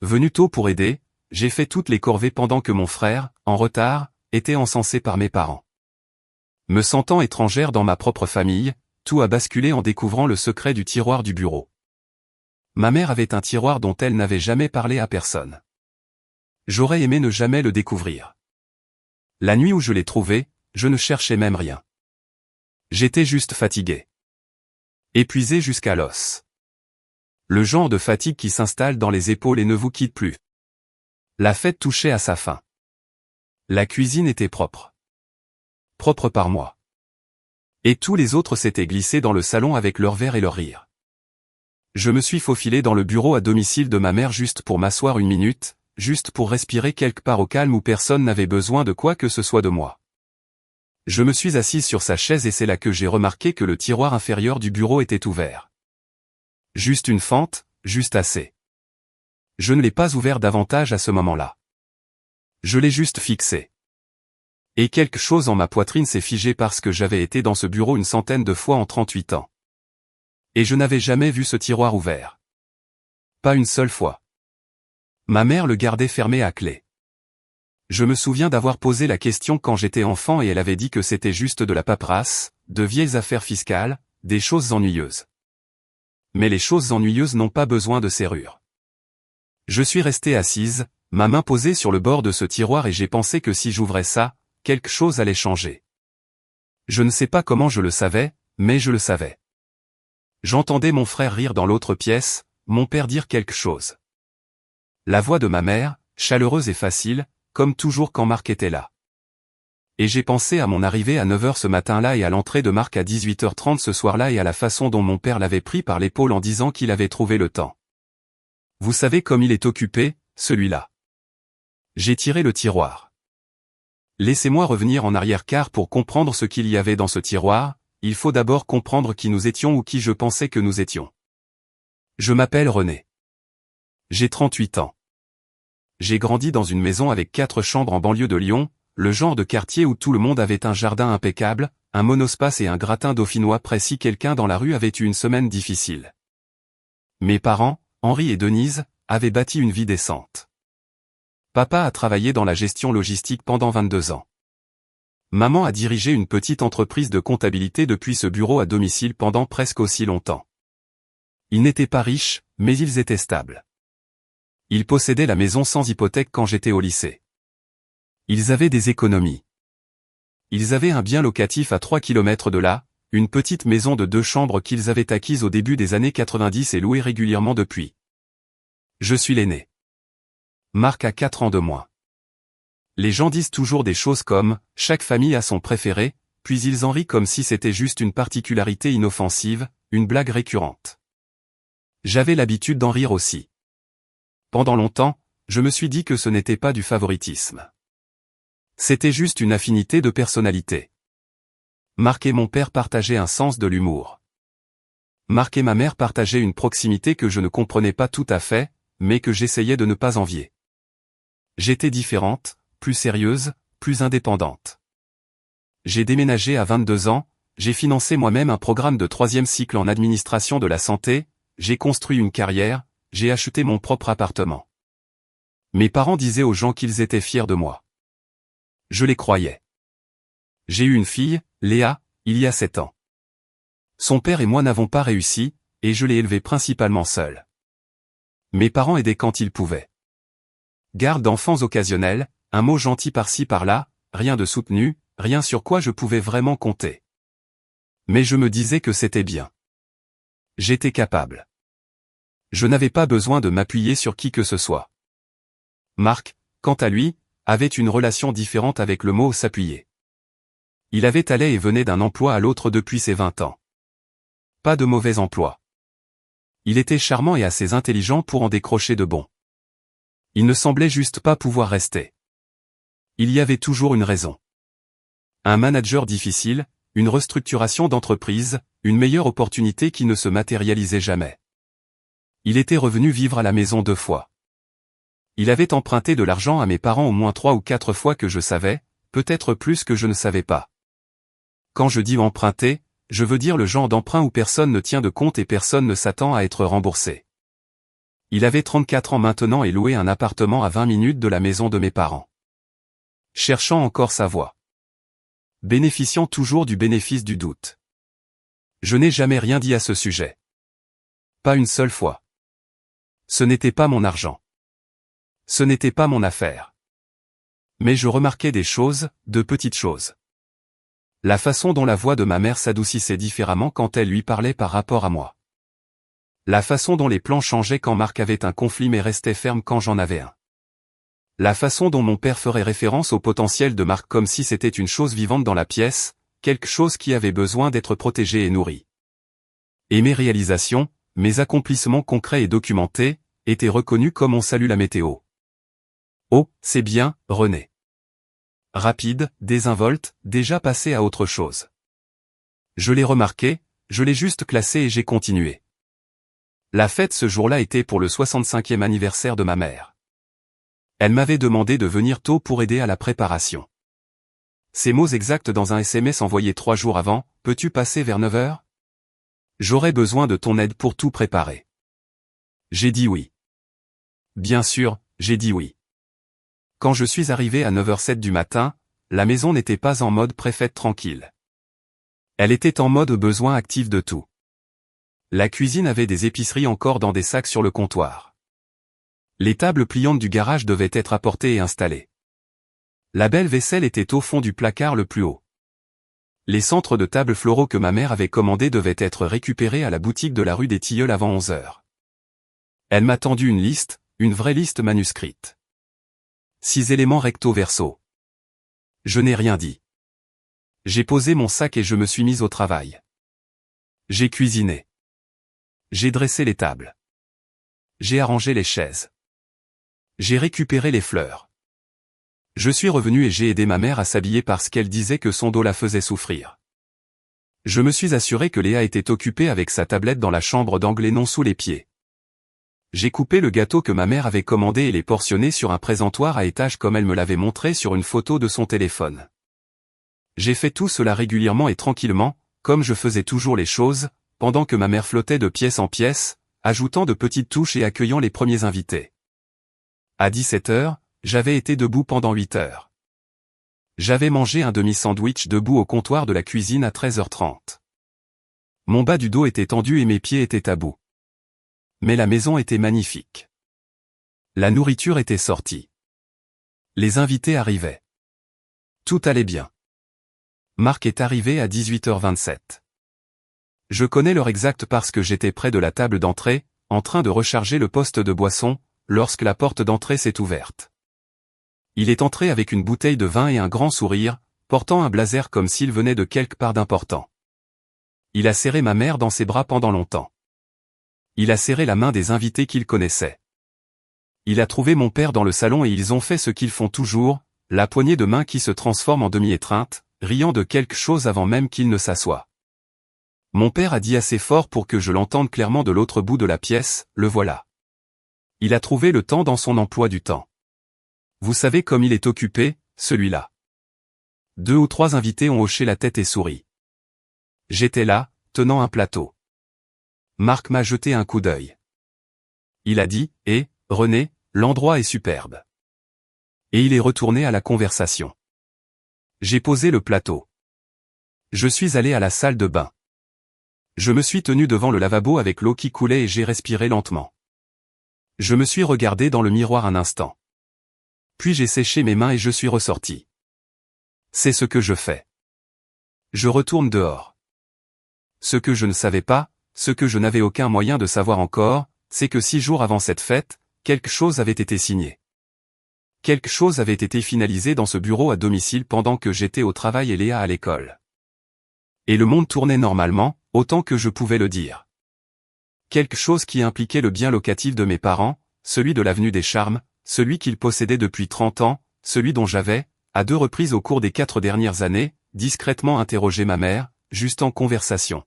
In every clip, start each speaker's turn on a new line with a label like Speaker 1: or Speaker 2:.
Speaker 1: Venu tôt pour aider, j'ai fait toutes les corvées pendant que mon frère, en retard, était encensé par mes parents. Me sentant étrangère dans ma propre famille, tout a basculé en découvrant le secret du tiroir du bureau. Ma mère avait un tiroir dont elle n'avait jamais parlé à personne. J'aurais aimé ne jamais le découvrir. La nuit où je l'ai trouvé, je ne cherchais même rien. J'étais juste fatigué. Épuisé jusqu'à l'os. Le genre de fatigue qui s'installe dans les épaules et ne vous quitte plus. La fête touchait à sa fin. La cuisine était propre. Propre par moi. Et tous les autres s'étaient glissés dans le salon avec leurs verres et leurs rires. Je me suis faufilé dans le bureau à domicile de ma mère juste pour m'asseoir une minute, juste pour respirer quelque part au calme où personne n'avait besoin de quoi que ce soit de moi. Je me suis assise sur sa chaise et c'est là que j'ai remarqué que le tiroir inférieur du bureau était ouvert. Juste une fente, juste assez. Je ne l'ai pas ouvert davantage à ce moment-là. Je l'ai juste fixé. Et quelque chose en ma poitrine s'est figé parce que j'avais été dans ce bureau une centaine de fois en 38 ans. Et je n'avais jamais vu ce tiroir ouvert. Pas une seule fois. Ma mère le gardait fermé à clé. Je me souviens d'avoir posé la question quand j'étais enfant et elle avait dit que c'était juste de la paperasse, de vieilles affaires fiscales, des choses ennuyeuses. Mais les choses ennuyeuses n'ont pas besoin de serrure. Je suis restée assise, ma main posée sur le bord de ce tiroir et j'ai pensé que si j'ouvrais ça, quelque chose allait changer. Je ne sais pas comment je le savais, mais je le savais. J'entendais mon frère rire dans l'autre pièce, mon père dire quelque chose. La voix de ma mère, chaleureuse et facile, comme toujours quand Marc était là. Et j'ai pensé à mon arrivée à 9h ce matin-là et à l'entrée de Marc à 18h30 ce soir-là et à la façon dont mon père l'avait pris par l'épaule en disant qu'il avait trouvé le temps. Vous savez comme il est occupé, celui-là. J'ai tiré le tiroir. Laissez-moi revenir en arrière car pour comprendre ce qu'il y avait dans ce tiroir, il faut d'abord comprendre qui nous étions ou qui je pensais que nous étions. Je m'appelle René. J'ai 38 ans. J'ai grandi dans une maison avec 4 chambres en banlieue de Lyon, le genre de quartier où tout le monde avait un jardin impeccable, un monospace et un gratin dauphinois prêt si quelqu'un dans la rue avait eu une semaine difficile. Mes parents, Henri et Denise, avaient bâti une vie décente. Papa a travaillé dans la gestion logistique pendant 22 ans. Maman a dirigé une petite entreprise de comptabilité depuis ce bureau à domicile pendant presque aussi longtemps. Ils n'étaient pas riches, mais ils étaient stables. Ils possédaient la maison sans hypothèque quand j'étais au lycée. Ils avaient des économies. Ils avaient un bien locatif à 3 km de là, une petite maison de 2 chambres qu'ils avaient acquise au début des années 90 et louée régulièrement depuis. Je suis l'aîné. Marc a 4 ans de moins. Les gens disent toujours des choses comme « chaque famille a son préféré », puis ils en rient comme si c'était juste une particularité inoffensive, une blague récurrente. J'avais l'habitude d'en rire aussi. Pendant longtemps, je me suis dit que ce n'était pas du favoritisme. C'était juste une affinité de personnalité. Marc et mon père partageaient un sens de l'humour. Marc et ma mère partageaient une proximité que je ne comprenais pas tout à fait, mais que j'essayais de ne pas envier. J'étais différente, plus sérieuse, plus indépendante. J'ai déménagé à 22 ans, j'ai financé moi-même un programme de 3e cycle en administration de la santé, j'ai construit une carrière, j'ai acheté mon propre appartement. Mes parents disaient aux gens qu'ils étaient fiers de moi. Je les croyais. J'ai eu une fille, Léa, il y a 7 ans. Son père et moi n'avons pas réussi, et je l'ai élevée principalement seule. Mes parents aidaient quand ils pouvaient. Garde d'enfants occasionnels, un mot gentil par-ci par-là, rien de soutenu, rien sur quoi je pouvais vraiment compter. Mais je me disais que c'était bien. J'étais capable. Je n'avais pas besoin de m'appuyer sur qui que ce soit. Marc, quant à lui, avait une relation différente avec le mot « s'appuyer ». Il avait allé et venait d'un emploi à l'autre depuis ses 20 ans. Pas de mauvais emploi. Il était charmant et assez intelligent pour en décrocher de bons. Il ne semblait juste pas pouvoir rester. Il y avait toujours une raison. Un manager difficile, une restructuration d'entreprise, une meilleure opportunité qui ne se matérialisait jamais. Il était revenu vivre à la maison 2 fois. Il avait emprunté de l'argent à mes parents au moins 3 ou 4 fois que je savais, peut-être plus que je ne savais pas. Quand je dis emprunter, je veux dire le genre d'emprunt où personne ne tient de compte et personne ne s'attend à être remboursé. Il avait 34 ans maintenant et louait un appartement à 20 minutes de la maison de mes parents. Cherchant encore sa voie. Bénéficiant toujours du bénéfice du doute. Je n'ai jamais rien dit à ce sujet. Pas une seule fois. Ce n'était pas mon argent. Ce n'était pas mon affaire. Mais je remarquais des choses, de petites choses. La façon dont la voix de ma mère s'adoucissait différemment quand elle lui parlait par rapport à moi. La façon dont les plans changeaient quand Marc avait un conflit mais restait ferme quand j'en avais un. La façon dont mon père ferait référence au potentiel de Marc comme si c'était une chose vivante dans la pièce, quelque chose qui avait besoin d'être protégé et nourri. Et mes réalisations, mes accomplissements concrets et documentés, étaient reconnus comme on salue la météo. Oh, c'est bien, René. Rapide, désinvolte, déjà passé à autre chose. Je l'ai remarqué, je l'ai juste classé et j'ai continué. La fête ce jour-là était pour le 65e anniversaire de ma mère. Elle m'avait demandé de venir tôt pour aider à la préparation. Ces mots exacts dans un SMS envoyé 3 jours avant, « Peux-tu passer vers 9 heures ? J'aurais besoin de ton aide pour tout préparer. » J'ai dit oui. Bien sûr, j'ai dit oui. Quand je suis arrivé à 9h07 du matin, la maison n'était pas en mode préfète tranquille. Elle était en mode besoin actif de tout. La cuisine avait des épiceries encore dans des sacs sur le comptoir. Les tables pliantes du garage devaient être apportées et installées. La belle vaisselle était au fond du placard le plus haut. Les centres de tables floraux que ma mère avait commandés devaient être récupérés à la boutique de la rue des Tilleuls avant 11h. Elle m'a tendu une liste, une vraie liste manuscrite. 6 éléments recto verso. Je n'ai rien dit. J'ai posé mon sac et je me suis mis au travail. J'ai cuisiné. J'ai dressé les tables. J'ai arrangé les chaises. J'ai récupéré les fleurs. Je suis revenu et j'ai aidé ma mère à s'habiller parce qu'elle disait que son dos la faisait souffrir. Je me suis assuré que Léa était occupée avec sa tablette dans la chambre d'angle et non sous les pieds. J'ai coupé le gâteau que ma mère avait commandé et les portionné sur un présentoir à étage comme elle me l'avait montré sur une photo de son téléphone. J'ai fait tout cela régulièrement et tranquillement, comme je faisais toujours les choses, pendant que ma mère flottait de pièce en pièce, ajoutant de petites touches et accueillant les premiers invités. À 17h, j'avais été debout pendant 8 heures. J'avais mangé un demi-sandwich debout au comptoir de la cuisine à 13h30. Mon bas du dos était tendu et mes pieds étaient à bout. Mais la maison était magnifique. La nourriture était sortie. Les invités arrivaient. Tout allait bien. Marc est arrivé à 18h27. Je connais l'heure exacte parce que j'étais près de la table d'entrée, en train de recharger le poste de boisson, lorsque la porte d'entrée s'est ouverte. Il est entré avec une bouteille de vin et un grand sourire, portant un blazer comme s'il venait de quelque part d'important. Il a serré ma mère dans ses bras pendant longtemps. Il a serré la main des invités qu'il connaissait. Il a trouvé mon père dans le salon et ils ont fait ce qu'ils font toujours, la poignée de main qui se transforme en demi-étreinte, riant de quelque chose avant même qu'il ne s'assoie. Mon père a dit assez fort pour que je l'entende clairement de l'autre bout de la pièce, le voilà. Il a trouvé le temps dans son emploi du temps. Vous savez comme il est occupé, celui-là. 2 ou 3 invités ont hoché la tête et souri. J'étais là, tenant un plateau. Marc m'a jeté un coup d'œil. Il a dit, « Eh, René, l'endroit est superbe. » Et il est retourné à la conversation. J'ai posé le plateau. Je suis allé à la salle de bain. Je me suis tenu devant le lavabo avec l'eau qui coulait et j'ai respiré lentement. Je me suis regardé dans le miroir un instant. Puis j'ai séché mes mains et je suis ressorti. C'est ce que je fais. Je retourne dehors. Ce que je ne savais pas, ce que je n'avais aucun moyen de savoir encore, c'est que 6 jours avant cette fête, quelque chose avait été signé. Quelque chose avait été finalisé dans ce bureau à domicile pendant que j'étais au travail et Léa à l'école. Et le monde tournait normalement, autant que je pouvais le dire. Quelque chose qui impliquait le bien locatif de mes parents, celui de l'avenue des Charmes, celui qu'ils possédaient depuis 30 ans, celui dont j'avais, à 2 reprises au cours des 4 dernières années, discrètement interrogé ma mère, juste en conversation.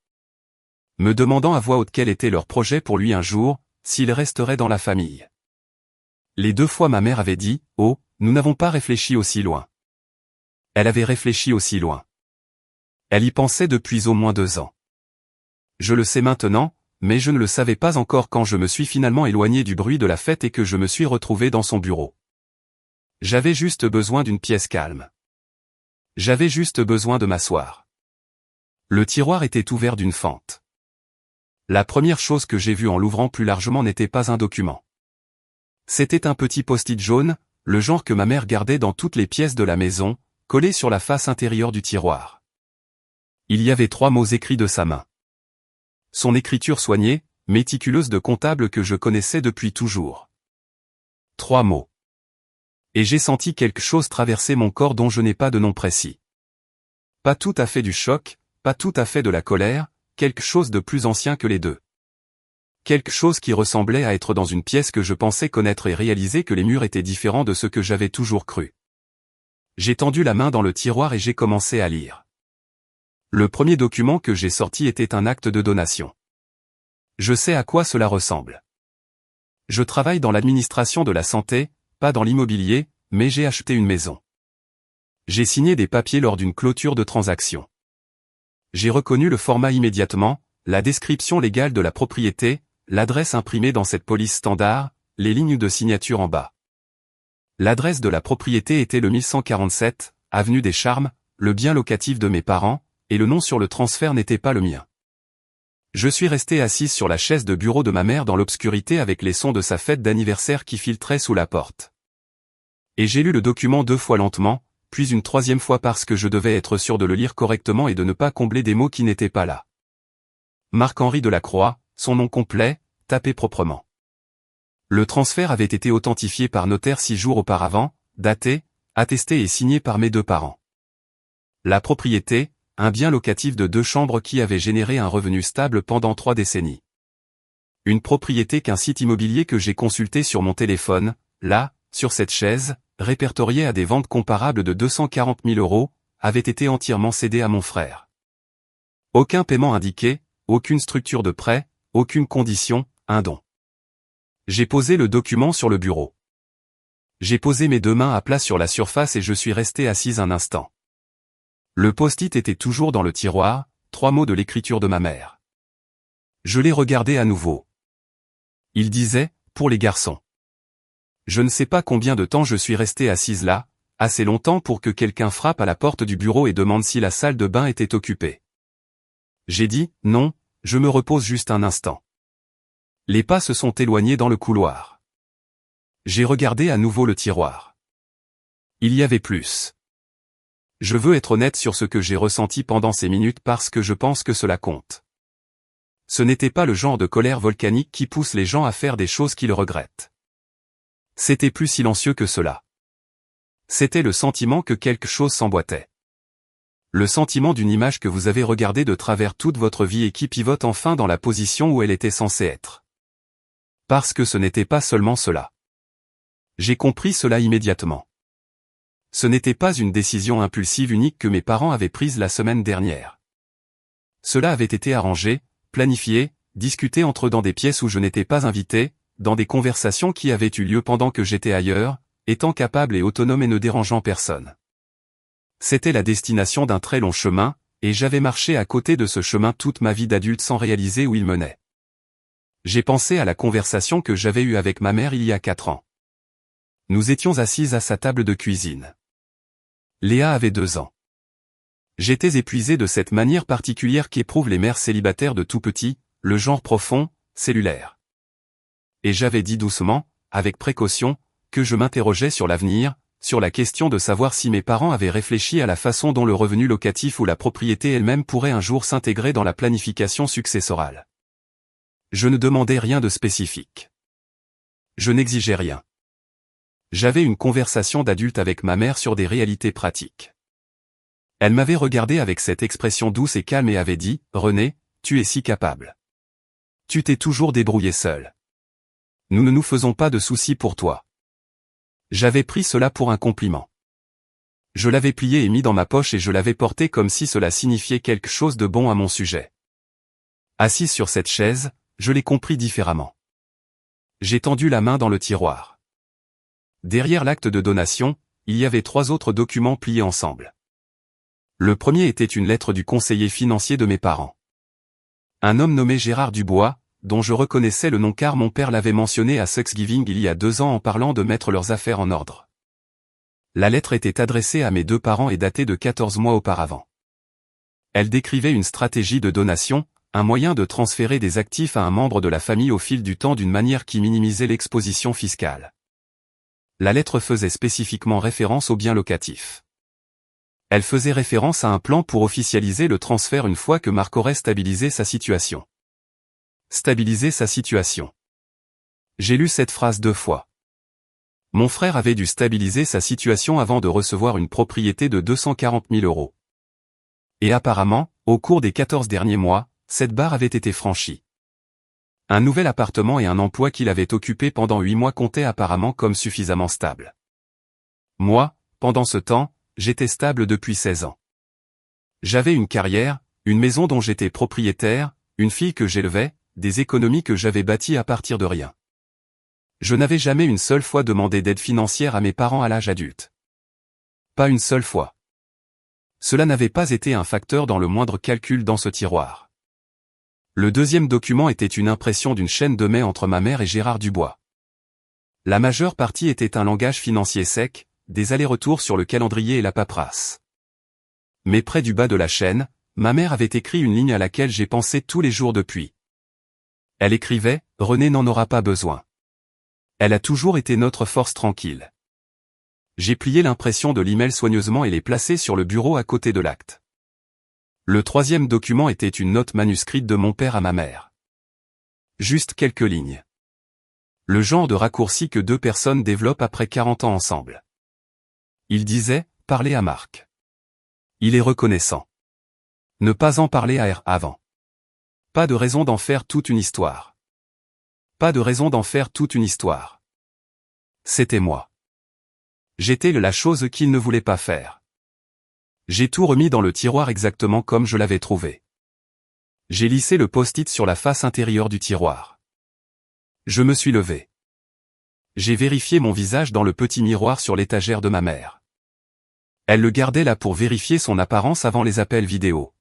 Speaker 1: Me demandant à voix haute quel était leur projet pour lui un jour, s'il resterait dans la famille. Les 2 fois ma mère avait dit, « Oh, nous n'avons pas réfléchi aussi loin. » Elle avait réfléchi aussi loin. Elle y pensait depuis au moins 2 ans. Je le sais maintenant, mais je ne le savais pas encore quand je me suis finalement éloigné du bruit de la fête et que je me suis retrouvé dans son bureau. J'avais juste besoin d'une pièce calme. J'avais juste besoin de m'asseoir. Le tiroir était ouvert d'une fente. La première chose que j'ai vue en l'ouvrant plus largement n'était pas un document. C'était un petit post-it jaune, le genre que ma mère gardait dans toutes les pièces de la maison, collé sur la face intérieure du tiroir. Il y avait 3 mots écrits de sa main. Son écriture soignée, méticuleuse de comptable que je connaissais depuis toujours. 3 mots. Et j'ai senti quelque chose traverser mon corps dont je n'ai pas de nom précis. Pas tout à fait du choc, pas tout à fait de la colère, quelque chose de plus ancien que les deux. Quelque chose qui ressemblait à être dans une pièce que je pensais connaître et réaliser que les murs étaient différents de ce que j'avais toujours cru. J'ai tendu la main dans le tiroir et j'ai commencé à lire. Le premier document que j'ai sorti était un acte de donation. Je sais à quoi cela ressemble. Je travaille dans l'administration de la santé, pas dans l'immobilier, mais j'ai acheté une maison. J'ai signé des papiers lors d'une clôture de transaction. J'ai reconnu le format immédiatement, la description légale de la propriété, l'adresse imprimée dans cette police standard, les lignes de signature en bas. L'adresse de la propriété était le 1147, avenue des Charmes, le bien locatif de mes parents, et le nom sur le transfert n'était pas le mien. Je suis resté assise sur la chaise de bureau de ma mère dans l'obscurité avec les sons de sa fête d'anniversaire qui filtraient sous la porte. Et j'ai lu le document 2 fois lentement, puis une 3e fois parce que je devais être sûr de le lire correctement et de ne pas combler des mots qui n'étaient pas là. Marc-Henri Delacroix, son nom complet, tapé proprement. Le transfert avait été authentifié par notaire 6 jours auparavant, daté, attesté et signé par mes 2 parents. La propriété, un bien locatif de 2 chambres qui avait généré un revenu stable pendant 3 décennies. Une propriété qu'un site immobilier que j'ai consulté sur mon téléphone, là, sur cette chaise, répertoriée à des ventes comparables de 240 000 €, avait été entièrement cédée à mon frère. Aucun paiement indiqué, aucune structure de prêt, aucune condition, un don. J'ai posé le document sur le bureau. J'ai posé mes 2 mains à plat sur la surface et je suis resté assise un instant. Le post-it était toujours dans le tiroir, 3 mots de l'écriture de ma mère. Je l'ai regardé à nouveau. Il disait, pour les garçons. Je ne sais pas combien de temps je suis resté assise là, assez longtemps pour que quelqu'un frappe à la porte du bureau et demande si la salle de bain était occupée. J'ai dit, non, je me repose juste un instant. Les pas se sont éloignés dans le couloir. J'ai regardé à nouveau le tiroir. Il y avait plus. Je veux être honnête sur ce que j'ai ressenti pendant ces minutes parce que je pense que cela compte. Ce n'était pas le genre de colère volcanique qui pousse les gens à faire des choses qu'ils regrettent. C'était plus silencieux que cela. C'était le sentiment que quelque chose s'emboîtait. Le sentiment d'une image que vous avez regardée de travers toute votre vie et qui pivote enfin dans la position où elle était censée être. Parce que ce n'était pas seulement cela. J'ai compris cela immédiatement. Ce n'était pas une décision impulsive unique que mes parents avaient prise la semaine dernière. Cela avait été arrangé, planifié, discuté entre eux dans des pièces où je n'étais pas invité, dans des conversations qui avaient eu lieu pendant que j'étais ailleurs, étant capable et autonome et ne dérangeant personne. C'était la destination d'un très long chemin, et j'avais marché à côté de ce chemin toute ma vie d'adulte sans réaliser où il menait. J'ai pensé à la conversation que j'avais eue avec ma mère il y a 4 ans. Nous étions assises à sa table de cuisine. Léa avait 2 ans. J'étais épuisé de cette manière particulière qu'éprouvent les mères célibataires de tout petit, le genre profond, cellulaire. Et j'avais dit doucement, avec précaution, que je m'interrogeais sur l'avenir, sur la question de savoir si mes parents avaient réfléchi à la façon dont le revenu locatif ou la propriété elle-même pourrait un jour s'intégrer dans la planification successorale. Je ne demandais rien de spécifique. Je n'exigeais rien. J'avais une conversation d'adulte avec ma mère sur des réalités pratiques. Elle m'avait regardé avec cette expression douce et calme et avait dit, « René, tu es si capable. Tu t'es toujours débrouillé seul. Nous ne nous faisons pas de soucis pour toi. » J'avais pris cela pour un compliment. Je l'avais plié et mis dans ma poche et je l'avais porté comme si cela signifiait quelque chose de bon à mon sujet. Assise sur cette chaise, je l'ai compris différemment. J'ai tendu la main dans le tiroir. Derrière l'acte de donation, il y avait 3 autres documents pliés ensemble. Le premier était une lettre du conseiller financier de mes parents. Un homme nommé Gérard Dubois, dont je reconnaissais le nom car mon père l'avait mentionné à Thanksgiving il y a 2 ans en parlant de mettre leurs affaires en ordre. La lettre était adressée à mes 2 parents et datée de 14 mois auparavant. Elle décrivait une stratégie de donation, un moyen de transférer des actifs à un membre de la famille au fil du temps d'une manière qui minimisait l'exposition fiscale. La lettre faisait spécifiquement référence aux biens locatifs. Elle faisait référence à un plan pour officialiser le transfert une fois que Marc aurait stabilisé sa situation. Stabiliser sa situation. J'ai lu cette phrase 2 fois. Mon frère avait dû stabiliser sa situation avant de recevoir une propriété de 240 000 €. Et apparemment, au cours des 14 derniers mois, cette barre avait été franchie. Un nouvel appartement et un emploi qu'il avait occupé pendant 8 mois comptaient apparemment comme suffisamment stables. Moi, pendant ce temps, j'étais stable depuis 16 ans. J'avais une carrière, une maison dont j'étais propriétaire, une fille que j'élevais, des économies que j'avais bâties à partir de rien. Je n'avais jamais une seule fois demandé d'aide financière à mes parents à l'âge adulte. Pas une seule fois. Cela n'avait pas été un facteur dans le moindre calcul dans ce tiroir. Le deuxième document était une impression d'une chaîne de mai entre ma mère et Gérard Dubois. La majeure partie était un langage financier sec, des allers-retours sur le calendrier et la paperasse. Mais près du bas de la chaîne, ma mère avait écrit une ligne à laquelle j'ai pensé tous les jours depuis. Elle écrivait « René n'en aura pas besoin. Elle a toujours été notre force tranquille. » J'ai plié l'impression de l'email soigneusement et l'ai placé sur le bureau à côté de l'acte. Le troisième document était une note manuscrite de mon père à ma mère. Juste quelques lignes. Le genre de raccourci que 2 personnes développent après 40 ans ensemble. Il disait « Parlez à Marc. Il est reconnaissant. Ne pas en parler à R avant. Pas de raison d'en faire toute une histoire. Pas de raison d'en faire toute une histoire. » C'était moi. J'étais la chose qu'il ne voulait pas faire. J'ai tout remis dans le tiroir exactement comme je l'avais trouvé. J'ai lissé le post-it sur la face intérieure du tiroir. Je me suis levé. J'ai vérifié mon visage dans le petit miroir sur l'étagère de ma mère. Elle le gardait là pour vérifier son apparence avant les appels vidéo.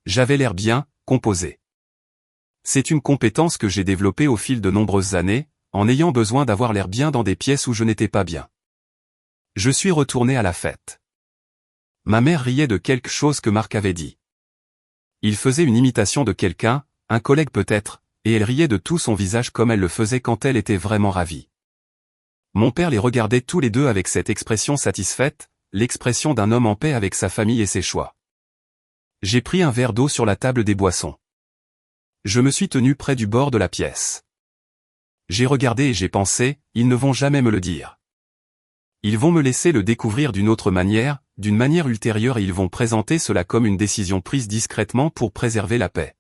Speaker 1: J'avais l'air bien, composé. C'est une compétence que j'ai développée au fil de nombreuses années, en ayant besoin d'avoir l'air bien dans des pièces où je n'étais pas bien. Je suis retourné à la fête. Ma mère riait de quelque chose que Marc avait dit. Il faisait une imitation de quelqu'un, un collègue peut-être, et elle riait de tout son visage comme elle le faisait quand elle était vraiment ravie. Mon père les regardait tous les deux avec cette expression satisfaite, l'expression d'un homme en paix avec sa famille et ses choix. J'ai pris un verre d'eau sur la table des boissons. Je me suis tenu près du bord de la pièce. J'ai regardé et j'ai pensé, ils ne vont jamais me le dire. Ils vont me laisser le découvrir d'une autre manière, d'une manière ultérieure et ils vont présenter cela comme une décision prise discrètement pour préserver la paix.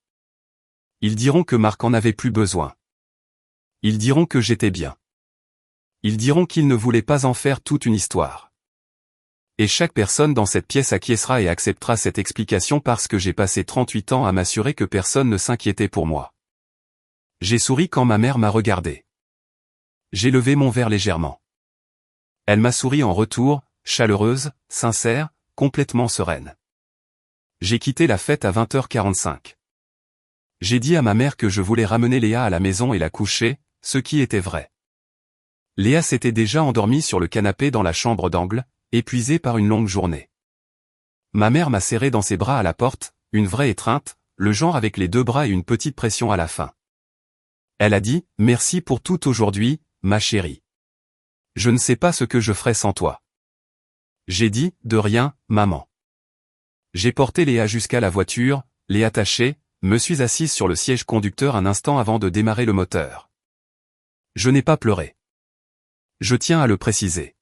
Speaker 1: Ils diront que Marc en avait plus besoin. Ils diront que j'étais bien. Ils diront qu'ils ne voulaient pas en faire toute une histoire. Et chaque personne dans cette pièce acquiescera et acceptera cette explication parce que j'ai passé 38 ans à m'assurer que personne ne s'inquiétait pour moi. J'ai souri quand ma mère m'a regardé. J'ai levé mon verre légèrement. Elle m'a souri en retour, chaleureuse, sincère, complètement sereine. J'ai quitté la fête à 20h45. J'ai dit à ma mère que je voulais ramener Léa à la maison et la coucher, ce qui était vrai. Léa s'était déjà endormie sur le canapé dans la chambre d'angle, épuisée par une longue journée. Ma mère m'a serré dans ses bras à la porte, une vraie étreinte, le genre avec les 2 bras et une petite pression à la fin. Elle a dit « Merci pour tout aujourd'hui, ma chérie. Je ne sais pas ce que je ferais sans toi. » J'ai dit « De rien, maman. » J'ai porté Léa jusqu'à la voiture, l'ai attachée, me suis assise sur le siège conducteur un instant avant de démarrer le moteur. Je n'ai pas pleuré. Je tiens à le préciser.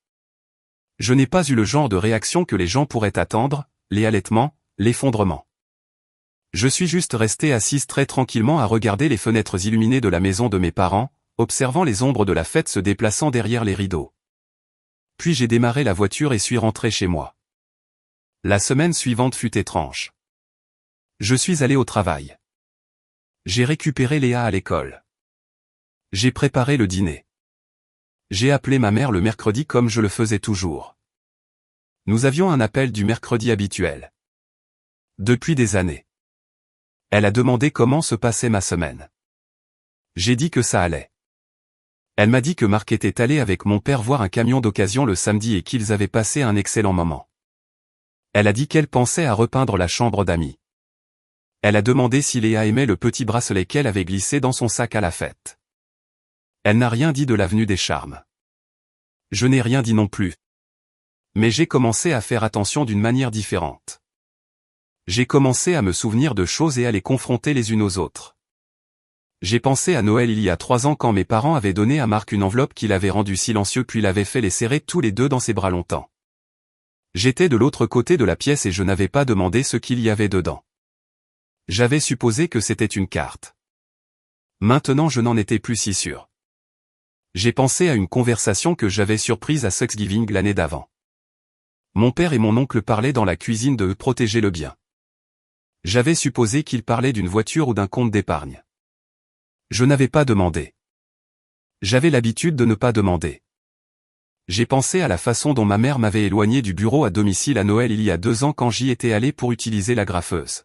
Speaker 1: Je n'ai pas eu le genre de réaction que les gens pourraient attendre, les halètements, l'effondrement. Je suis juste restée assise très tranquillement à regarder les fenêtres illuminées de la maison de mes parents, observant les ombres de la fête se déplaçant derrière les rideaux. Puis j'ai démarré la voiture et suis rentré chez moi. La semaine suivante fut étrange. Je suis allé au travail. J'ai récupéré Léa à l'école. J'ai préparé le dîner. J'ai appelé ma mère le mercredi comme je le faisais toujours. Nous avions un appel du mercredi habituel. Depuis des années. Elle a demandé comment se passait ma semaine. J'ai dit que ça allait. Elle m'a dit que Marc était allé avec mon père voir un camion d'occasion le samedi et qu'ils avaient passé un excellent moment. Elle a dit qu'elle pensait à repeindre la chambre d'amis. Elle a demandé si Léa aimait le petit bracelet qu'elle avait glissé dans son sac à la fête. Elle n'a rien dit de l'avenue des Charmes. Je n'ai rien dit non plus. Mais j'ai commencé à faire attention d'une manière différente. J'ai commencé à me souvenir de choses et à les confronter les unes aux autres. J'ai pensé à Noël il y a 3 ans quand mes parents avaient donné à Marc une enveloppe qu'il avait rendue silencieux puis l'avait fait les serrer tous les deux dans ses bras longtemps. J'étais de l'autre côté de la pièce et je n'avais pas demandé ce qu'il y avait dedans. J'avais supposé que c'était une carte. Maintenant je n'en étais plus si sûr. J'ai pensé à une conversation que j'avais surprise à Thanksgiving l'année d'avant. Mon père et mon oncle parlaient dans la cuisine de protéger le bien. J'avais supposé qu'ils parlaient d'une voiture ou d'un compte d'épargne. Je n'avais pas demandé. J'avais l'habitude de ne pas demander. J'ai pensé à la façon dont ma mère m'avait éloigné du bureau à domicile à Noël il y a 2 ans quand j'y étais allé pour utiliser l'agrafeuse.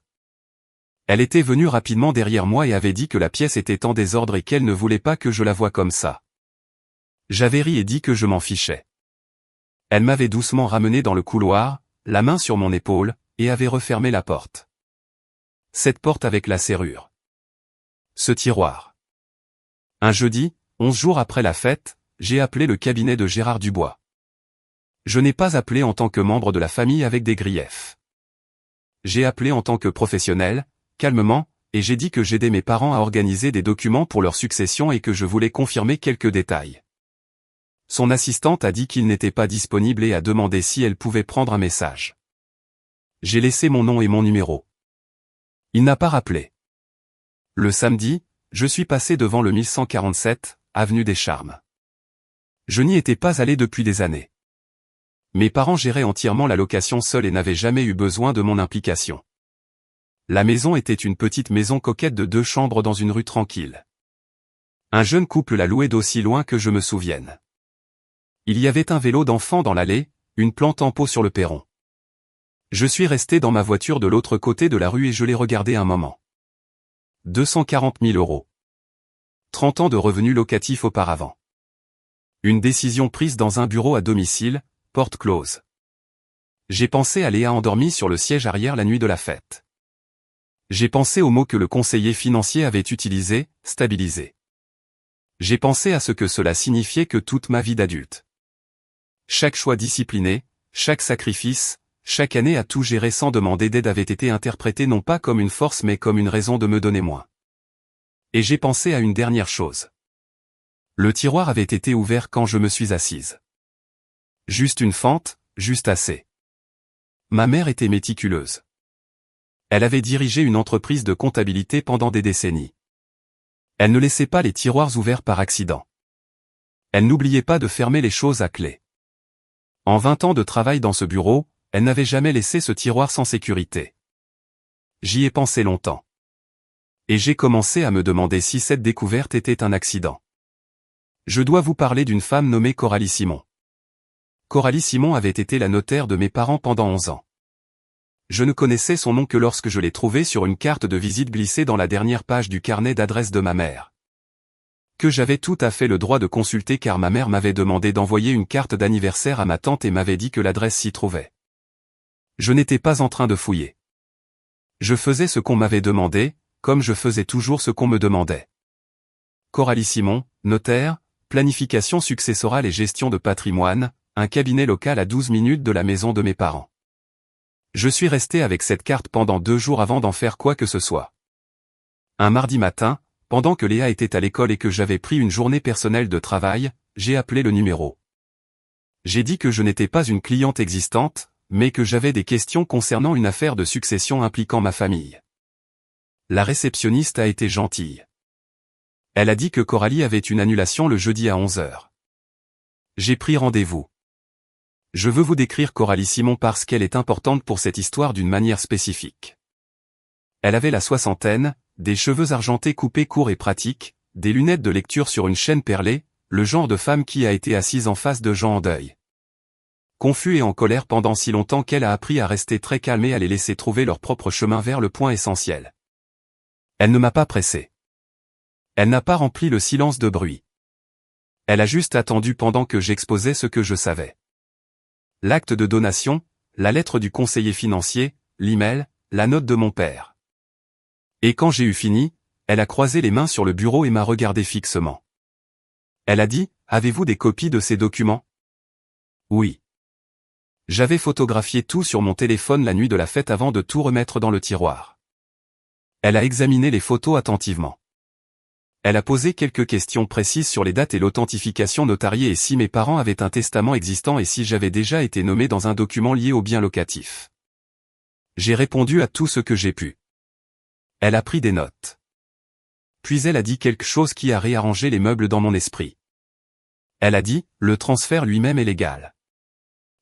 Speaker 1: Elle était venue rapidement derrière moi et avait dit que la pièce était en désordre et qu'elle ne voulait pas que je la voie comme ça. J'avais ri et dit que je m'en fichais. Elle m'avait doucement ramené dans le couloir, la main sur mon épaule, et avait refermé la porte. Cette porte avec la serrure. Ce tiroir. Un jeudi, 11 jours après la fête, j'ai appelé le cabinet de Gérard Dubois. Je n'ai pas appelé en tant que membre de la famille avec des griefs. J'ai appelé en tant que professionnel, calmement, et j'ai dit que j'aidais mes parents à organiser des documents pour leur succession et que je voulais confirmer quelques détails. Son assistante a dit qu'il n'était pas disponible et a demandé si elle pouvait prendre un message. J'ai laissé mon nom et mon numéro. Il n'a pas rappelé. Le samedi, je suis passé devant le 1147, avenue des Charmes. Je n'y étais pas allé depuis des années. Mes parents géraient entièrement la location seuls et n'avaient jamais eu besoin de mon implication. La maison était une petite maison coquette de 2 chambres dans une rue tranquille. Un jeune couple l'a louée d'aussi loin que je me souvienne. Il y avait un vélo d'enfant dans l'allée, une plante en pot sur le perron. Je suis resté dans ma voiture de l'autre côté de la rue et je l'ai regardé un moment. 240 000 €. 30 ans de revenus locatifs auparavant. Une décision prise dans un bureau à domicile, porte close. J'ai pensé à Léa endormie sur le siège arrière la nuit de la fête. J'ai pensé au mot que le conseiller financier avait utilisé, stabiliser. J'ai pensé à ce que cela signifiait que toute ma vie d'adulte. Chaque choix discipliné, chaque sacrifice, chaque année à tout gérer sans demander d'aide avait été interprété non pas comme une force mais comme une raison de me donner moins. Et j'ai pensé à une dernière chose. Le tiroir avait été ouvert quand je me suis assise. Juste une fente, juste assez. Ma mère était méticuleuse. Elle avait dirigé une entreprise de comptabilité pendant des décennies. Elle ne laissait pas les tiroirs ouverts par accident. Elle n'oubliait pas de fermer les choses à clé. En 20 ans de travail dans ce bureau, elle n'avait jamais laissé ce tiroir sans sécurité. J'y ai pensé longtemps. Et j'ai commencé à me demander si cette découverte était un accident. Je dois vous parler d'une femme nommée Coralie Simon. Coralie Simon avait été la notaire de mes parents pendant 11 ans. Je ne connaissais son nom que lorsque je l'ai trouvé sur une carte de visite glissée dans la dernière page du carnet d'adresse de ma mère. Que j'avais tout à fait le droit de consulter car ma mère m'avait demandé d'envoyer une carte d'anniversaire à ma tante et m'avait dit que l'adresse s'y trouvait. Je n'étais pas en train de fouiller. Je faisais ce qu'on m'avait demandé, comme je faisais toujours ce qu'on me demandait. Coralie Simon, notaire, planification successorale et gestion de patrimoine, un cabinet local à 12 minutes de la maison de mes parents. Je suis resté avec cette carte pendant 2 jours avant d'en faire quoi que ce soit. Un mardi matin, pendant que Léa était à l'école et que j'avais pris une journée personnelle de travail, j'ai appelé le numéro. J'ai dit que je n'étais pas une cliente existante, mais que j'avais des questions concernant une affaire de succession impliquant ma famille. La réceptionniste a été gentille. Elle a dit que Coralie avait une annulation le jeudi à 11 h. J'ai pris rendez-vous. Je veux vous décrire Coralie Simon parce qu'elle est importante pour cette histoire d'une manière spécifique. Elle avait la soixantaine, des cheveux argentés coupés courts et pratiques, des lunettes de lecture sur une chaîne perlée, le genre de femme qui a été assise en face de gens en deuil. Confus et en colère pendant si longtemps qu'elle a appris à rester très calme et à les laisser trouver leur propre chemin vers le point essentiel. Elle ne m'a pas pressé. Elle n'a pas rempli le silence de bruit. Elle a juste attendu pendant que j'exposais ce que je savais. L'acte de donation, la lettre du conseiller financier, l'email, la note de mon père. Et quand j'ai eu fini, elle a croisé les mains sur le bureau et m'a regardé fixement. Elle a dit, « Avez-vous des copies de ces documents ?» Oui. J'avais photographié tout sur mon téléphone la nuit de la fête avant de tout remettre dans le tiroir. Elle a examiné les photos attentivement. Elle a posé quelques questions précises sur les dates et l'authentification notariée et si mes parents avaient un testament existant et si j'avais déjà été nommé dans un document lié au bien locatif. J'ai répondu à tout ce que j'ai pu. Elle a pris des notes. Puis elle a dit quelque chose qui a réarrangé les meubles dans mon esprit. Elle a dit, le transfert lui-même est légal.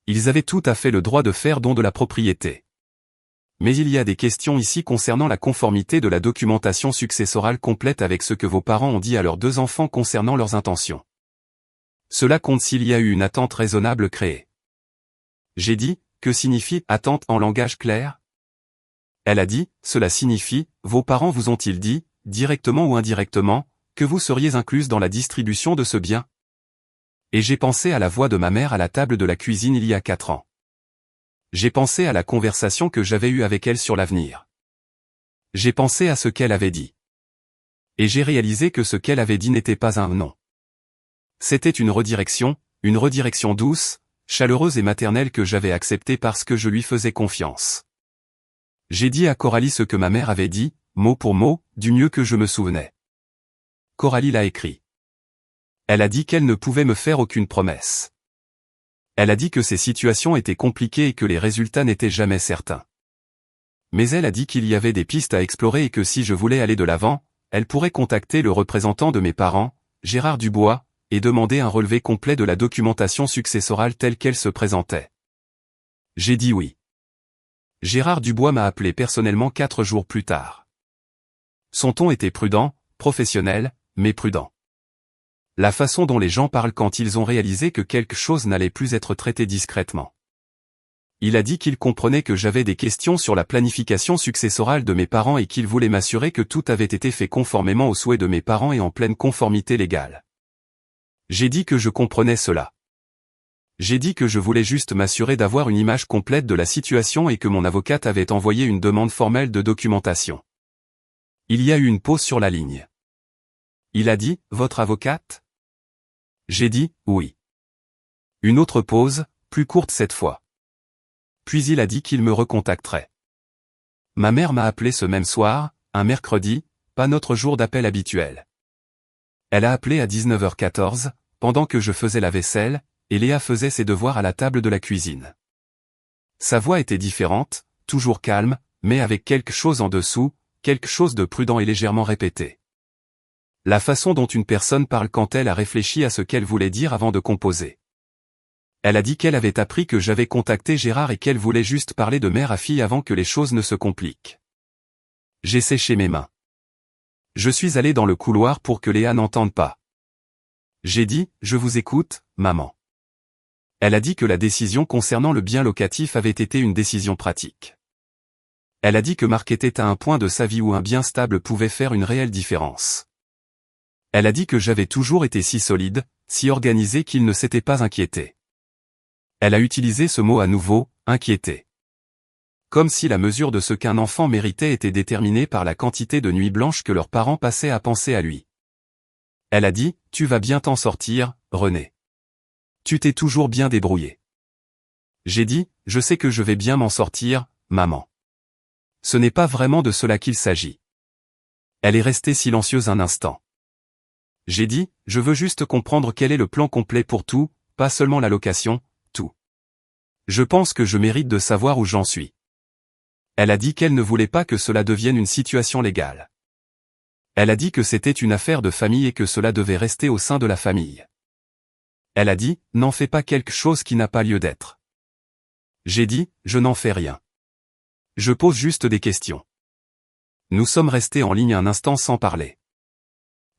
Speaker 1: Ils avaient tout à fait le droit de faire don de la propriété. Mais il y a des questions ici concernant la conformité de la documentation successorale complète avec ce que vos parents ont dit à leurs 2 enfants concernant leurs intentions. Cela compte s'il y a eu une attente raisonnable créée. J'ai dit, que signifie attente en langage clair? Elle a dit, cela signifie, vos parents vous ont-ils dit, directement ou indirectement, que vous seriez incluse dans la distribution de ce bien? Et j'ai pensé à la voix de ma mère à la table de la cuisine il y a 4 ans. J'ai pensé à la conversation que j'avais eue avec elle sur l'avenir. J'ai pensé à ce qu'elle avait dit. Et j'ai réalisé que ce qu'elle avait dit n'était pas un non. C'était une redirection douce, chaleureuse et maternelle que j'avais acceptée parce que je lui faisais confiance. J'ai dit à Coralie ce que ma mère avait dit, mot pour mot, du mieux que je me souvenais. Coralie l'a écrit. Elle a dit qu'elle ne pouvait me faire aucune promesse. Elle a dit que ces situations étaient compliquées et que les résultats n'étaient jamais certains. Mais elle a dit qu'il y avait des pistes à explorer et que si je voulais aller de l'avant, elle pourrait contacter le représentant de mes parents, Gérard Dubois, et demander un relevé complet de la documentation successorale telle qu'elle se présentait. J'ai dit oui. Gérard Dubois m'a appelé personnellement 4 jours plus tard. Son ton était prudent, professionnel, mais prudent. La façon dont les gens parlent quand ils ont réalisé que quelque chose n'allait plus être traité discrètement. Il a dit qu'il comprenait que j'avais des questions sur la planification successorale de mes parents et qu'il voulait m'assurer que tout avait été fait conformément aux souhaits de mes parents et en pleine conformité légale. J'ai dit que je comprenais cela. J'ai dit que je voulais juste m'assurer d'avoir une image complète de la situation et que mon avocate avait envoyé une demande formelle de documentation. Il y a eu une pause sur la ligne. Il a dit, votre avocate? J'ai dit, oui. Une autre pause, plus courte cette fois. Puis il a dit qu'il me recontacterait. Ma mère m'a appelé ce même soir, un mercredi, pas notre jour d'appel habituel. Elle a appelé à 19h14, pendant que je faisais la vaisselle, et Léa faisait ses devoirs à la table de la cuisine. Sa voix était différente, toujours calme, mais avec quelque chose en dessous, quelque chose de prudent et légèrement répété. La façon dont une personne parle quand elle a réfléchi à ce qu'elle voulait dire avant de composer. Elle a dit qu'elle avait appris que j'avais contacté Gérard et qu'elle voulait juste parler de mère à fille avant que les choses ne se compliquent. J'ai séché mes mains. Je suis allé dans le couloir pour que Léa n'entende pas. J'ai dit, je vous écoute, maman. Elle a dit que la décision concernant le bien locatif avait été une décision pratique. Elle a dit que Marc était à un point de sa vie où un bien stable pouvait faire une réelle différence. Elle a dit que j'avais toujours été si solide, si organisé qu'il ne s'était pas inquiété. Elle a utilisé ce mot à nouveau, inquiété. Comme si la mesure de ce qu'un enfant méritait était déterminée par la quantité de nuits blanches que leurs parents passaient à penser à lui. Elle a dit, tu vas bien t'en sortir, René. Tu t'es toujours bien débrouillé. J'ai dit, je sais que je vais bien m'en sortir, maman. Ce n'est pas vraiment de cela qu'il s'agit. Elle est restée silencieuse un instant. J'ai dit, je veux juste comprendre quel est le plan complet pour tout, pas seulement la location, tout. Je pense que je mérite de savoir où j'en suis. Elle a dit qu'elle ne voulait pas que cela devienne une situation légale. Elle a dit que c'était une affaire de famille et que cela devait rester au sein de la famille. Elle a dit, n'en fais pas quelque chose qui n'a pas lieu d'être. J'ai dit, je n'en fais rien. Je pose juste des questions. Nous sommes restés en ligne un instant sans parler.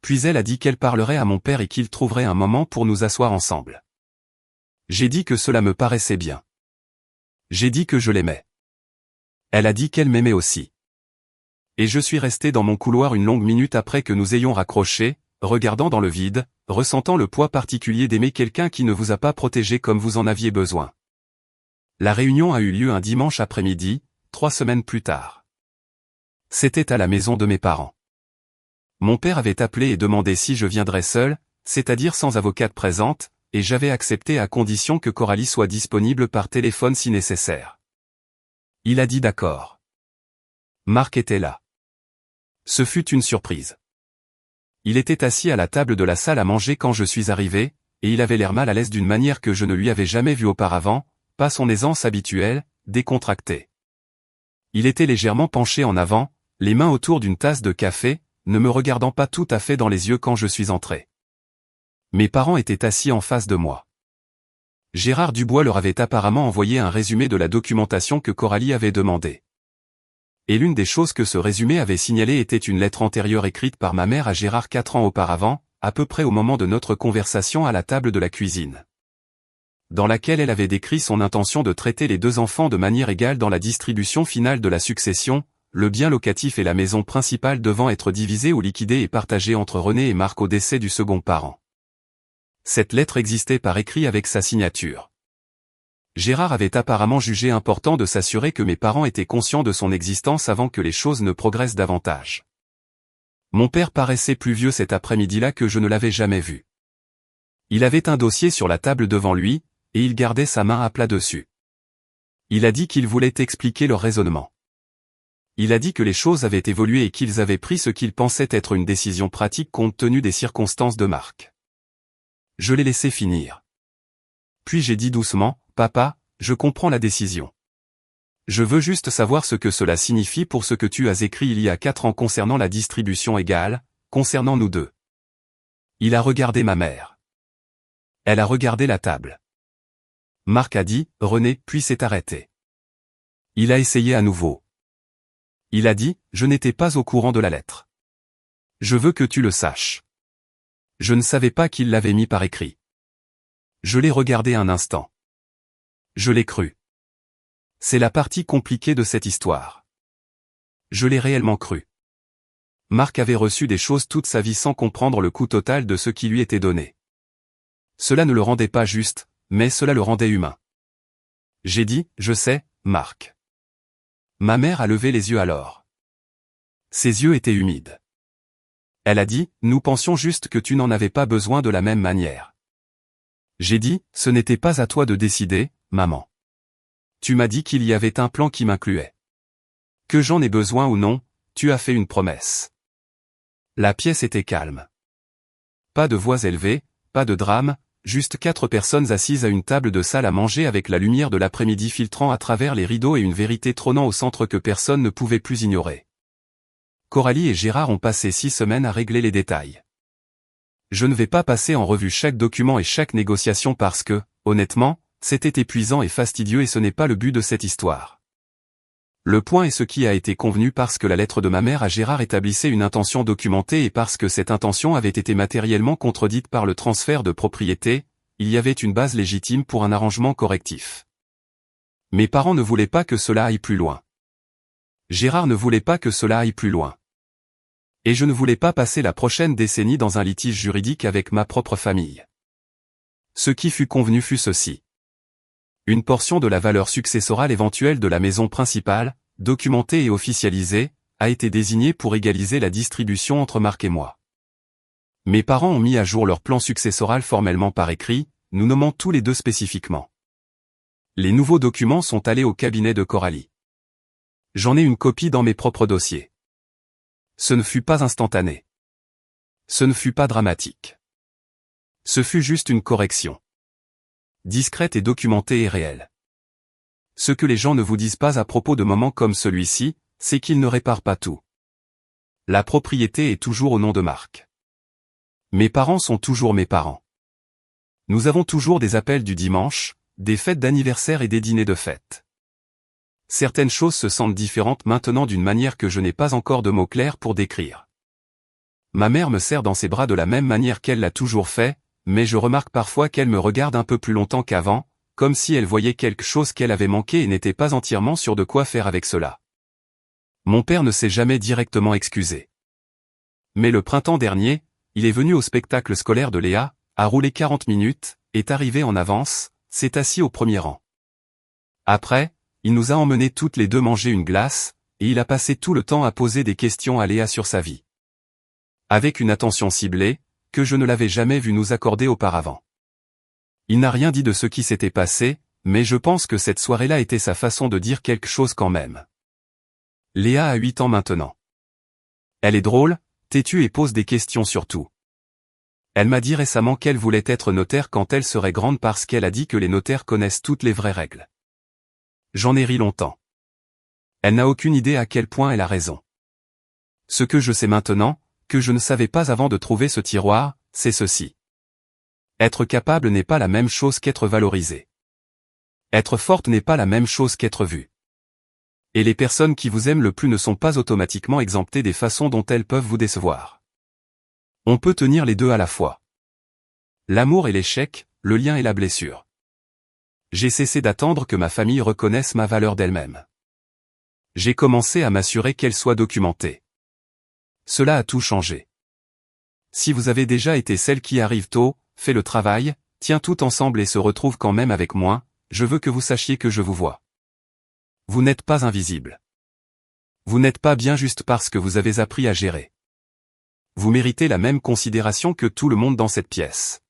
Speaker 1: Puis elle a dit qu'elle parlerait à mon père et qu'il trouverait un moment pour nous asseoir ensemble. J'ai dit que cela me paraissait bien. J'ai dit que je l'aimais. Elle a dit qu'elle m'aimait aussi. Et je suis resté dans mon couloir une longue minute après que nous ayons raccroché, regardant dans le vide, ressentant le poids particulier d'aimer quelqu'un qui ne vous a pas protégé comme vous en aviez besoin. La réunion a eu lieu un dimanche après-midi, 3 semaines plus tard. C'était à la maison de mes parents. Mon père avait appelé et demandé si je viendrais seul, c'est-à-dire sans avocate présente, et j'avais accepté à condition que Coralie soit disponible par téléphone si nécessaire. Il a dit d'accord. Marc était là. Ce fut une surprise. Il était assis à la table de la salle à manger quand je suis arrivé, et il avait l'air mal à l'aise d'une manière que je ne lui avais jamais vue auparavant, pas son aisance habituelle, décontractée. Il était légèrement penché en avant, les mains autour d'une tasse de café, ne me regardant pas tout à fait dans les yeux quand je suis entré. Mes parents étaient assis en face de moi. Gérard Dubois leur avait apparemment envoyé un résumé de la documentation que Coralie avait demandé. Et l'une des choses que ce résumé avait signalé était une lettre antérieure écrite par ma mère à Gérard 4 ans auparavant, à peu près au moment de notre conversation à la table de la cuisine, dans laquelle elle avait décrit son intention de traiter les 2 enfants de manière égale dans la distribution finale de la succession, le bien locatif et la maison principale devant être divisés ou liquidés et partagés entre René et Marc au décès du second parent. Cette lettre existait par écrit avec sa signature. Gérard avait apparemment jugé important de s'assurer que mes parents étaient conscients de son existence avant que les choses ne progressent davantage. Mon père paraissait plus vieux cet après-midi-là que je ne l'avais jamais vu. Il avait un dossier sur la table devant lui, et il gardait sa main à plat dessus. Il a dit qu'il voulait expliquer leur raisonnement. Il a dit que les choses avaient évolué et qu'ils avaient pris ce qu'ils pensaient être une décision pratique compte tenu des circonstances de Marc. Je l'ai laissé finir. Puis j'ai dit doucement, « Papa, je comprends la décision. Je veux juste savoir ce que cela signifie pour ce que tu as écrit il y a 4 ans concernant la distribution égale, concernant nous 2. » Il a regardé ma mère. Elle a regardé la table. Marc a dit, René, puis s'est arrêté. Il a essayé à nouveau. Il a dit, je n'étais pas au courant de la lettre. Je veux que tu le saches. Je ne savais pas qu'il l'avait mis par écrit. Je l'ai regardé un instant. Je l'ai cru. C'est la partie compliquée de cette histoire. Je l'ai réellement cru. Marc avait reçu des choses toute sa vie sans comprendre le coût total de ce qui lui était donné. Cela ne le rendait pas juste, mais cela le rendait humain. J'ai dit, je sais, Marc. Ma mère a levé les yeux alors. Ses yeux étaient humides. Elle a dit, nous pensions juste que tu n'en avais pas besoin de la même manière. J'ai dit, ce n'était pas à toi de décider, maman. Tu m'as dit qu'il y avait un plan qui m'incluait. Que j'en ai besoin ou non, tu as fait une promesse. La pièce était calme. Pas de voix élevées, pas de drame, juste 4 personnes assises à une table de salle à manger avec la lumière de l'après-midi filtrant à travers les rideaux et une vérité trônant au centre que personne ne pouvait plus ignorer. Coralie et Gérard ont passé 6 semaines à régler les détails. Je ne vais pas passer en revue chaque document et chaque négociation parce que, honnêtement, c'était épuisant et fastidieux et ce n'est pas le but de cette histoire. Le point est ce qui a été convenu parce que la lettre de ma mère à Gérard établissait une intention documentée et parce que cette intention avait été matériellement contredite par le transfert de propriété, il y avait une base légitime pour un arrangement correctif. Mes parents ne voulaient pas que cela aille plus loin. Gérard ne voulait pas que cela aille plus loin. Et je ne voulais pas passer la prochaine décennie dans un litige juridique avec ma propre famille. Ce qui fut convenu fut ceci. Une portion de la valeur successorale éventuelle de la maison principale, documentée et officialisée, a été désignée pour égaliser la distribution entre Marc et moi. Mes parents ont mis à jour leur plan successoral formellement par écrit, nous nommant tous les 2 spécifiquement. Les nouveaux documents sont allés au cabinet de Coralie. J'en ai une copie dans mes propres dossiers. Ce ne fut pas instantané. Ce ne fut pas dramatique. Ce fut juste une correction. Discrète et documentée et réelle. Ce que les gens ne vous disent pas à propos de moments comme celui-ci, c'est qu'ils ne réparent pas tout. La propriété est toujours au nom de Marc. Mes parents sont toujours mes parents. Nous avons toujours des appels du dimanche, des fêtes d'anniversaire et des dîners de fête. Certaines choses se sentent différentes maintenant d'une manière que je n'ai pas encore de mots clairs pour décrire. Ma mère me serre dans ses bras de la même manière qu'elle l'a toujours fait, mais je remarque parfois qu'elle me regarde un peu plus longtemps qu'avant, comme si elle voyait quelque chose qu'elle avait manqué et n'était pas entièrement sûre de quoi faire avec cela. Mon père ne s'est jamais directement excusé. Mais le printemps dernier, il est venu au spectacle scolaire de Léa, a roulé 40 minutes, est arrivé en avance, s'est assis au premier rang. Après, il nous a emmenés toutes les deux manger une glace, et il a passé tout le temps à poser des questions à Léa sur sa vie. Avec une attention ciblée, que je ne l'avais jamais vu nous accorder auparavant. Il n'a rien dit de ce qui s'était passé, mais je pense que cette soirée-là était sa façon de dire quelque chose quand même. Léa a 8 ans maintenant. Elle est drôle, têtue et pose des questions sur tout. Elle m'a dit récemment qu'elle voulait être notaire quand elle serait grande parce qu'elle a dit que les notaires connaissent toutes les vraies règles. J'en ai ri longtemps. Elle n'a aucune idée à quel point elle a raison. Ce que je sais maintenant, que je ne savais pas avant de trouver ce tiroir, c'est ceci. Être capable n'est pas la même chose qu'être valorisé. Être forte n'est pas la même chose qu'être vue. Et les personnes qui vous aiment le plus ne sont pas automatiquement exemptées des façons dont elles peuvent vous décevoir. On peut tenir les deux à la fois. L'amour et l'échec, le lien et la blessure. J'ai cessé d'attendre que ma famille reconnaisse ma valeur d'elle-même. J'ai commencé à m'assurer qu'elle soit documentée. Cela a tout changé. Si vous avez déjà été celle qui arrive tôt, fait le travail, tient tout ensemble et se retrouve quand même avec moi, je veux que vous sachiez que je vous vois. Vous n'êtes pas invisible. Vous n'êtes pas bien juste parce que vous avez appris à gérer. Vous méritez la même considération que tout le monde dans cette pièce.